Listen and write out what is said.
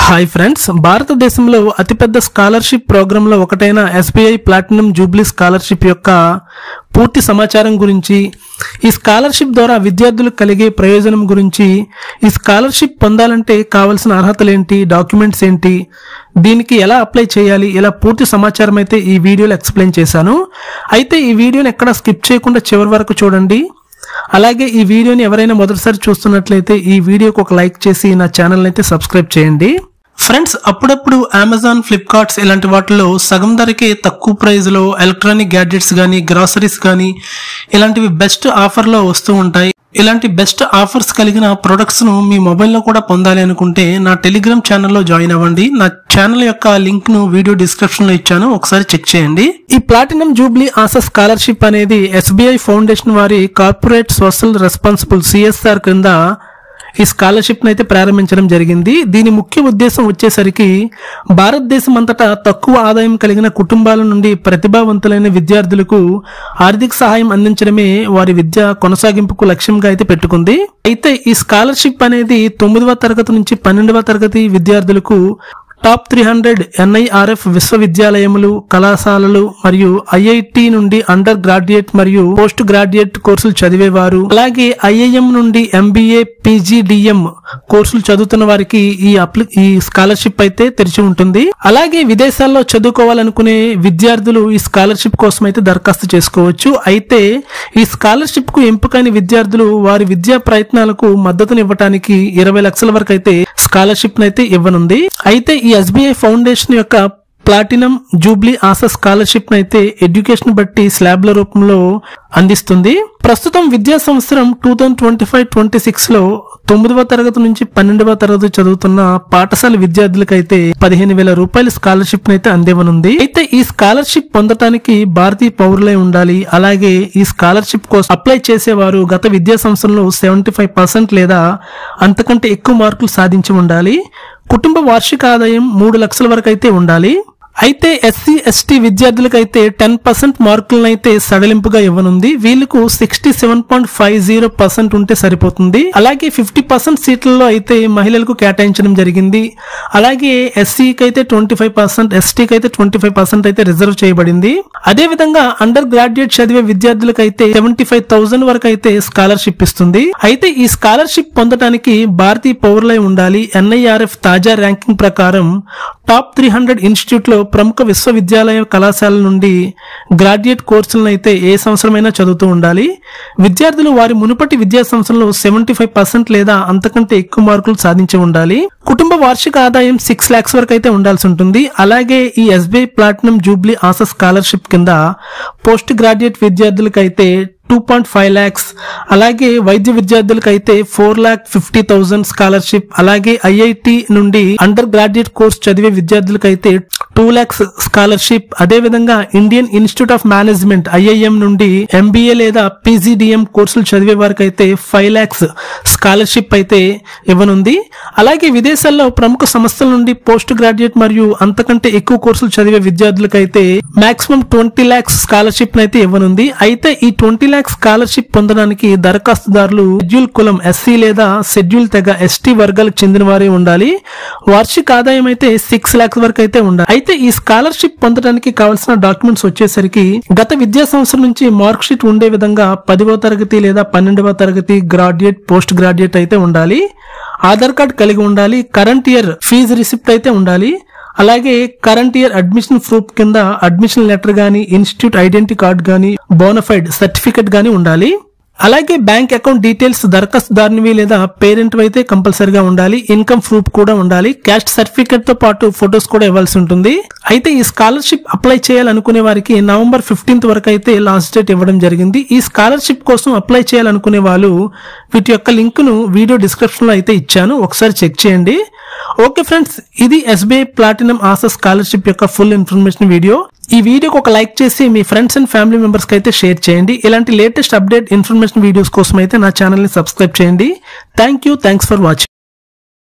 Hi friends, భారతదేశంలో అతిపెద్ద scholarship ప్రోగ్రాంలో ఒకటైన ఎస్బీఐ ప్లాటినం జూబ్లీ స్కాలర్షిప్ యొక్క పూర్తి సమాచారం గురించి, ఈ స్కాలర్షిప్ ద్వారా విద్యార్థులకు కలిగే ప్రయోజనం గురించి, ఈ స్కాలర్షిప్ పొందాలంటే కావాల్సిన అర్హతలు ఏంటి, డాక్యుమెంట్స్ ఏంటి, దీనికి ఎలా అప్లై చేయాలి, ఇలా పూర్తి సమాచారం అయితే ఈ వీడియోలో ఎక్స్ప్లెయిన్ చేశాను. అయితే ఈ వీడియోని ఎక్కడ స్కిప్ చేయకుండా చివరి వరకు చూడండి. అలాగే ఈ వీడియోని ఎవరైనా మొదటిసారి చూస్తున్నట్లయితే ఈ వీడియోకి ఒక లైక్ చేసి నా ఛానల్ అయితే సబ్స్క్రైబ్ చేయండి. ఫ్రెండ్స్, అప్పుడప్పుడు అమెజాన్, ఫ్లిప్కార్ట్స్ ఇలాంటి వాటిలో సగం ధరకే తక్కువ ప్రైజ్లో ఎలక్ట్రానిక్ గ్యాడ్జెట్స్ కానీ, గ్రాసరీస్ కానీ ఇలాంటివి బెస్ట్ ఆఫర్లో వస్తూ ఉంటాయి. ఇలాంటి బెస్ట్ ఆఫర్స్ కలిగిన ప్రొడక్ట్స్ను మీ మొబైల్లో కూడా పొందాలి అనుకుంటే నా టెలిగ్రామ్ ఛానల్లో జాయిన్ అవ్వండి. నా ఛానల్ యొక్క లింక్ను వీడియో డిస్క్రిప్షన్లో ఇచ్చాను, ఒకసారి చెక్ చేయండి. ఈ ప్లాటినం జూబ్లీ ఆశా స్కాలర్షిప్ అనేది ఎస్బీఐ ఫౌండేషన్ వారి కార్పొరేట్ సోషల్ రెస్పాన్సిబుల్ CSR కింద ఈ స్కాలర్షిప్ అయితే ప్రారంభించడం జరిగింది. దీని ముఖ్య ఉద్దేశం వచ్చేసరికి భారతదేశం అంతటా తక్కువ ఆదాయం కలిగిన కుటుంబాల నుండి ప్రతిభావంతులైన విద్యార్థులకు ఆర్థిక సహాయం అందించడమే వారి విద్య కొనసాగింపుకు లక్ష్యంగా అయితే పెట్టుకుంది. అయితే ఈ స్కాలర్షిప్ అనేది 9వ తరగతి నుంచి 12వ తరగతి విద్యార్థులకు టాప్ 300 NIRF విశ్వవిద్యాలయములు, కళాశాలలు మరియు IIT నుండి అండర్ గ్రాడ్యుయేట్ మరియు పోస్ట్ గ్రాడ్యుయేట్ కోర్సులు చదివేవారు, అలాగే IIM నుండి MBA, PGDM కోర్సులు చదువుతున్న వారికి ఈ స్కాలర్షిప్ అయితే తెరిచి ఉంటుంది. అలాగే విదేశాల్లో చదువుకోవాలనుకునే విద్యార్థులు ఈ స్కాలర్షిప్ కోసం అయితే దరఖాస్తు చేసుకోవచ్చు. అయితే ఈ స్కాలర్షిప్ కు ఎంపికైన విద్యార్థులు వారి విద్యా ప్రయత్నాలకు మద్దతునివ్వడానికి 20 లక్షల వరకు అయితే స్కాలర్షిప్ అయితే ఇవ్వనుంది. అయితే ఈ SBI ఫౌండేషన్ యొక్క ప్లాటినం జూబ్లీ ఆశా స్కాలర్షిప్ అయితే ఎడ్యుకేషన్ బట్టి స్లాబ్ల రూపంలో అందిస్తుంది. ప్రస్తుతం విద్యా సంవత్సరం 2025-26 లో 9వ తరగతి నుంచి 12వ తరగతి చదువుతున్న పాఠశాల విద్యార్థులకైతే 15,000 రూపాయల స్కాలర్షిప్ అయితే అందివ్వనుంది. అయితే ఈ స్కాలర్షిప్ పొందడానికి భారతీయ పౌరులై ఉండాలి. అలాగే ఈ స్కాలర్షిప్ కోసం అప్లై చేసేవారు గత విద్యా సంవత్సరంలో 75% లేదా అంతకంటే ఎక్కువ మార్కులు సాధించి ఉండాలి. కుటుంబ వార్షిక ఆదాయం 3 లక్షల వరకు అయితే ఉండాలి. అయితే SC, ST విద్యార్థులకైతే 10% మార్కులను అయితే సడలింపుగా ఇవ్వనుంది. వీళ్ళకు 67.50% ఉంటే సరిపోతుంది. అలాగే 50% సీట్లలో అయితే మహిళలకు కేటాయించడం జరిగింది. అలాగే SCకి అయితే 25%, STకి అయితే 25% అయితే రిజర్వ్ చేయబడింది. అదే విధంగా అండర్ గ్రాడ్యుయేట్ చదివే విద్యార్థులకైతే 75,000 వరకు అయితే స్కాలర్షిప్ ఇస్తుంది. అయితే ఈ స్కాలర్షిప్ పొందడానికి భారతీయ పౌరులై ఉండాలి. NIRF తాజా ర్యాంకింగ్ ప్రకారం టాప్ 300 ఇన్స్టిట్యూట్ లో ప్రముఖ విశ్వవిద్యాలయ కళాశాల నుండి గ్రాడ్యుయేట్ కోర్సులను అయితే ఏ సంవత్సరమైనా చదువుతూ ఉండాలి. విద్యార్థులు వారి మునుపటి విద్యా సంవత్సరంలో 75% లేదా అంతకంటే ఎక్కువ మార్కులు సాధించి ఉండాలి. కుటుంబ వార్షిక ఆదాయం 6 lakhs వరకు అయితే ఉండాల్సి ఉంటుంది. అలాగే ఈ SBI platinum Jubilee ASHA scholarship కింద పోస్ట్ గ్రాడ్యుయేట్ విద్యార్థులకైతే 2.5 lakhs, అలాగే వైద్య విద్యార్థులకు అయితే 4,50,000 స్కాలర్షిప్, అలాగే IIT నుండి అండర్ గ్రాడ్యుయేట్ కోర్స్ చదివే విద్యార్థులకు అయితే 2 lakhs స్కాలర్షిప్, అదే విధంగా Indian institute of management IIM నుండి MBA లేదా PGDM కోర్సులు చదివే వారికి అయితే 5 lakhs స్కాలర్షిప్ అయితే ఇవ్వనుంది. అలాగే విదేశాల్లో ప్రముఖ సంస్థల నుండి పోస్ట్ గ్రాడ్యుయేట్ మరియు అంతకంటే ఎక్కువ కోర్సులు చదివే విద్యార్థులకు అయితే మాక్సిమం 20 lakhs స్కాలర్షిప్ అయితే ఇవ్వనుంది. అయితే ఈ 20 lakhs స్కాలర్షిప్ పొందడానికి దరఖాస్తుదారులు షెడ్యూల్ కులం SC లేదా షెడ్యూల్ తెగ ST వర్గాలకు చెందిన వారే ఉండాలి. వార్షిక ఆదాయం అయితే 6 lakhs వరకు అయితే ఉండాలి. అయితే ఈ స్కాలర్షిప్ పొందడానికి కావాల్సిన డాక్యుమెంట్స్ వచ్చేసరికి గత విద్యా సంవత్సరం నుంచి మార్క్ షీట్ ఉండే విధంగా 10వ తరగతి లేదా 12వ తరగతి గ్రాడ్యుయేట్, పోస్ట్ గ్రాడ్యుయేట్ అయితే ఉండాలి. ఆధార్ కార్డ్ కలిగి ఉండాలి. కరెంట్ ఇయర్ ఫీజు రిసిప్ట్ అయితే ఉండాలి. అలాగే కరెంట్ ఇయర్ అడ్మిషన్ ప్రూఫ్ కింద అడ్మిషన్ లెటర్ గానీ, ఇన్స్టిట్యూట్ ఐడెంటిటీ కార్డ్ గానీ, బోనఫైడ్ సర్టిఫికెట్ గానీ ఉండాలి. అలాగే బ్యాంక్ అకౌంట్ డీటెయిల్స్ దరఖాస్తుదారునివి లేదా పేరెంట్ అయితే కంపల్సరీగా ఉండాలి. ఇన్కమ్ ప్రూఫ్ కూడా ఉండాలి. క్యాస్ట్ సర్టిఫికెట్ తో పాటు ఫొటోస్ కూడా ఇవ్వాల్సి ఉంటుంది. అయితే ఈ స్కాలర్షిప్ అప్లై చేయాలనుకునే వారికి November 15th వరకు అయితే లాస్ట్ డేట్ ఇవ్వడం జరిగింది. ఈ స్కాలర్షిప్ కోసం అప్లై చేయాలనుకునే వాళ్ళు వీటి యొక్క లింక్ ను వీడియో డిస్క్రిప్షన్ లో అయితే ఇచ్చాను, ఒకసారి చెక్ చేయండి. ఓకే ఫ్రెండ్స్, ఇది SBI ప్లాటినం ఆశా స్కాలర్షిప్ యొక్క ఫుల్ ఇన్ఫర్మేషన్ వీడియో. ఈ వీడియోకి ఒక లైక్ చేసి మీ ఫ్రెండ్స్ అండ్ ఫ్యామిలీ మెంబర్స్ కి అయితే షేర్ చేయండి. ఇలాంటి లేటెస్ట్ అప్డేట్ ఇన్ఫర్మేషన్ వీడియోస్ కోసం అయితే నా ఛానల్ ని సబ్స్క్రైబ్ చేయండి. Thanks for watching.